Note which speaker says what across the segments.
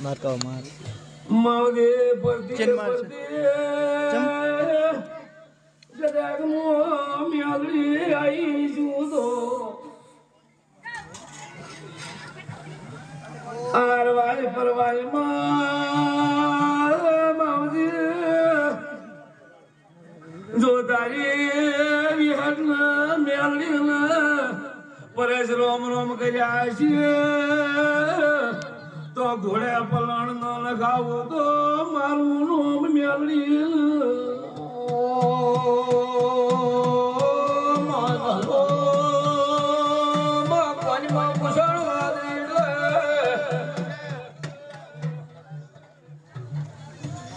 Speaker 1: મારકા માર
Speaker 2: માવદે પરતી
Speaker 1: ચેન માર
Speaker 2: જદાગ મો મ્યાગડી આઈ જુદો આરવાય પરવાય માવદે જો તારી વિહન મ્યાગડી પરેશ રોમ રોમ કર્યા છે તો ઘોડે પલણ ન લગાવું તો મારું નોમ મેળવી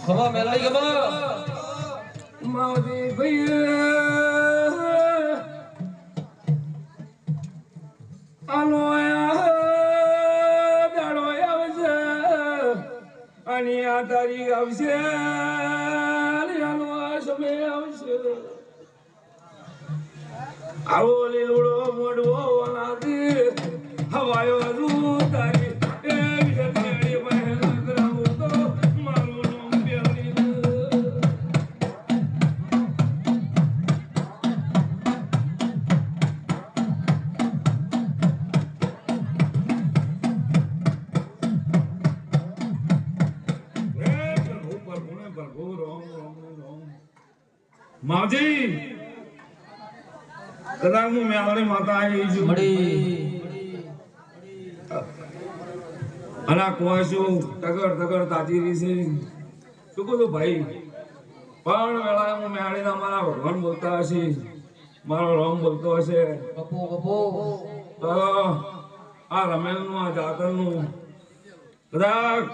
Speaker 3: ખબર મેળવી ખબર
Speaker 2: માવતી ભાઈ આનો અને આ તારીખ આવશે આનો આ સમય આવશે આવો લીલુડો મોડવો વનાતી હવાયો હજુ તારી એ વિષય પહેલ કરાવું તો મારું નામ પેલી માવજી કદાચ હું મેવાડી માતા આવી છું અને કોઈ શું તગડ તાતી રહી છે શું કહું ભાઈ પણ વેળા હું મેવાડીના મારા ભગવાન બોલતા હશે મારો રોમ બોલતો હશે તો આ રમેલનું આ જાતરનું કદાચ